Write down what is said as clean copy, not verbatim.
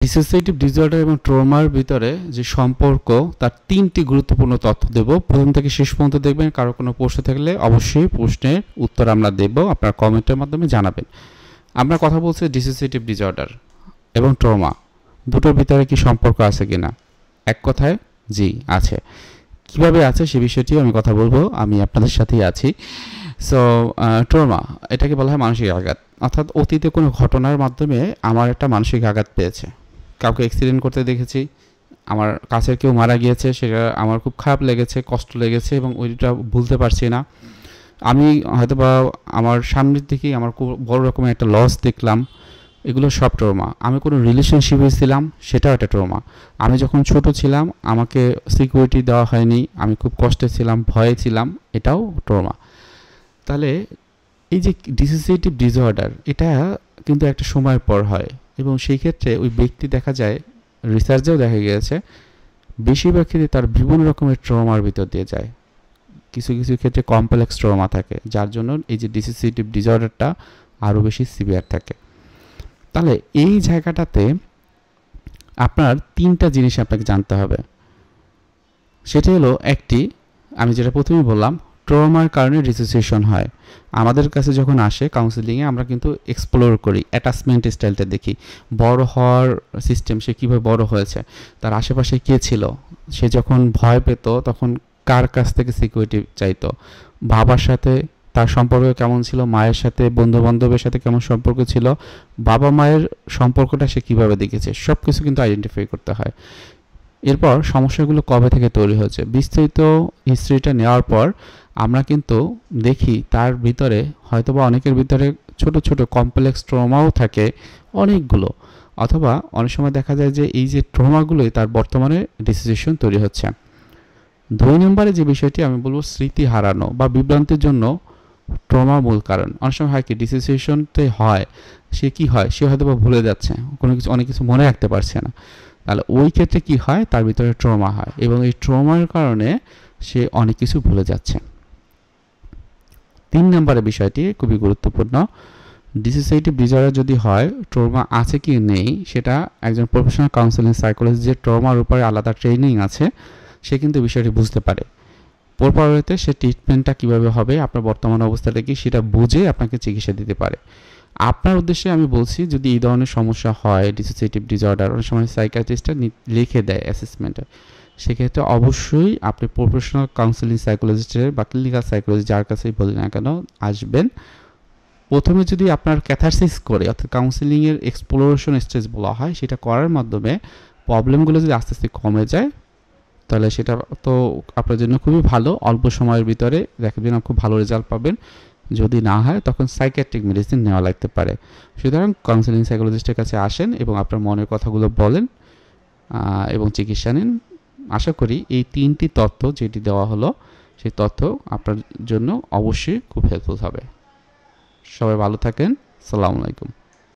Dissociative disorder এবং ট্রমার ভিতরে যে সম্পর্ক তার 3টি গুরুত্বপূর্ণ তথ্য দেব। প্রথম থেকে শেষ পর্যন্ত দেখবেন। কারো কোনো প্রশ্ন থাকলে অবশ্যই প্রশ্নের উত্তর আমরা দেব, আপনার কমেন্টের মাধ্যমে জানাবেন। আমরা কথা বলছি ডিসোসিয়েটিভ ডিসঅর্ডার এবং ট্রমা দুটোর ভিতরে কি সম্পর্ক আছে কিনা। এক কথায় জি আছে। কিভাবে আছে সে বিষয়টিও আমি কথা বলবো, আমি আপনাদের সাথেই আছি। সো ট্রমা এটাকে বলা হয় মানসিক আঘাত, অর্থাৎ অতীতে কোনো ঘটনার মাধ্যমে আমার একটা মানসিক আঘাত পেয়েছে। কাউকে অ্যাক্সিডেন্ট করতে দেখেছি, আমার কাছের কেউ মারা গিয়েছে, সেটা আমার খুব খারাপ লেগেছে, কষ্ট লেগেছে এবং ওইটা ভুলতে পারছি না। আমি হয়তো বা আমার সামনের দিকেই আমার খুব বড় রকমের একটা লস দেখলাম, এগুলো সব ট্রমা। আমি কোনো রিলেশনশিপে ছিলাম, সেটাও একটা ট্রমা। আমি যখন ছোট ছিলাম আমাকে সিকিউরিটি দেওয়া হয়নি, আমি খুব কষ্টে ছিলাম, ভয়ে ছিলাম, এটাও ট্রমা। তাহলে এই যে ডিসোসিয়েটিভ ডিসঅর্ডার এটা কিন্তু একটা সময়ের পর হয় এবং সেই ক্ষেত্রে ওই ব্যক্তি দেখা যায়, রিসার্চেও দেখা গিয়েছে বেশিরভাগ ক্ষেত্রে তার বিভিন্ন রকমের ট্রমার ভিতর দিয়ে যায়। কিছু কিছু ক্ষেত্রে কমপ্লেক্স ট্রমা থাকে, যার জন্য এই যে ডিসোসিয়েটিভ ডিসঅর্ডারটা আরও বেশি সিভিয়ার থাকে। তাহলে এই জায়গাটাতে আপনার 3টা জিনিস আপনাকে জানতে হবে। সেটা হলো একটি, আমি যেটা প্রথমেই বললাম, ট্রমার কারণে ডিসোসিয়েশন হয়। আমাদের কাছে যখন আসে কাউন্সেলিংয়ে আমরা কিন্তু এক্সপ্লোর করি, অ্যাটাচমেন্ট স্টাইলটা দেখি, বড় হওয়ার সিস্টেম, সে কীভাবে বড় হয়েছে, তার আশেপাশে কে ছিল, সে যখন ভয় পেত তখন কার কাছ থেকে সিকিউরিটি চাইতো, বাবার সাথে তার সম্পর্ক কেমন ছিল, মায়ের সাথে, বন্ধুবান্ধবের সাথে কেমন সম্পর্ক ছিল, বাবা মায়ের সম্পর্কটা সে কীভাবে দেখেছে, সব কিছু কিন্তু আইডেন্টিফাই করতে হয়। এরপর সমস্যাগুলো কবে থেকে তৈরি হয়েছে, বিস্তারিত হিস্ট্রিটা নেওয়ার পর আমরা কিন্তু দেখি তার ভিতরে হয়তোবা অনেকের ভিতরে ছোট ছোট কমপ্লেক্স ট্রমাও থাকে অনেকগুলো, অথবা অনেক সময় দেখা যায় যে এই যে ট্রমাগুলোই তার বর্তমানে ডিসোসিয়েশন তৈরি হচ্ছে। 2 নম্বরে যে বিষয়টি আমি বলবো, স্মৃতি হারানো বা বিভ্রান্তির জন্য ট্রমা মূল কারণ। অনেক সময় হয় কি ডিসোসিয়েশনতে হয়, সে কি হয়, সে হয়তো বা ভুলে যাচ্ছে, কোনো কিছু অনেক কিছু মনে রাখতে পারছে না। তাহলে ওই ক্ষেত্রে কি হয়, তার ভিতরে ট্রমা হয় এবং এই ট্রমার কারণে সে অনেক কিছু ভুলে যাচ্ছে। 3 নম্বরের বিষয়টি খুবই গুরুত্বপূর্ণ। ডিসোসিয়েটিভ ডিসঅর্ডার যদি হয়, ট্রমা আছে কি নেই সেটা একজন প্রফেশনাল কাউন্সেলিং সাইকোলজিস্ট, যে ট্রমার উপরে আলাদা ট্রেনিং আছে, সে কিন্তু বিষয়টি বুঝতে পারে। পরবর্তীতে সে ট্রিটমেন্টটা কীভাবে হবে, আপনার বর্তমান অবস্থাটা কি, সেটা বুঝে আপনাকে চিকিৎসা দিতে পারে। আপনার উদ্দেশ্যে আমি বলছি, যদি এই ধরনের সমস্যা হয় ডিসোসিয়েটিভ ডিসঅর্ডার, অনেক সময় সাইকিয়াট্রিস্টরা লিখে দেয় অ্যাসেসমেন্টে, সেক্ষেত্রে অবশ্যই আপনি প্রফেশনাল কাউন্সেলিং সাইকোলজিস্টের বা ক্লিনিক্যাল সাইকোলজিস্ট যার কাছেই বলি না কেন আসবেন। প্রথমে যদি আপনার ক্যাথারসিস করে, অর্থাৎ কাউন্সেলিংয়ের এক্সপ্লোরেশন স্টেজ বলা হয়, সেটা করার মাধ্যমে প্রবলেমগুলো যদি আস্তে আস্তে কমে যায়, তাহলে সেটা তো আপনার জন্য খুবই ভালো। অল্প সময়ের ভিতরে দেখবেন খুব ভালো রেজাল্ট পাবেন। যদি না হয় তখন সাইকিয়াট্রিক মেডিসিন নেওয়া লাগতে পারে। সুতরাং কাউন্সেলিং সাইকোলজিস্টের কাছে আসেন এবং আপনার মনের কথাগুলো বলেন এবং চিকিৎসা নিন। আশা করি এই 3টি তথ্য যেটি দেওয়া হলো, সেই তথ্য আপনার জন্য অবশ্যই খুব হেল্পফুল হবে। সবাই ভালো থাকেন। আসসালামু আলাইকুম।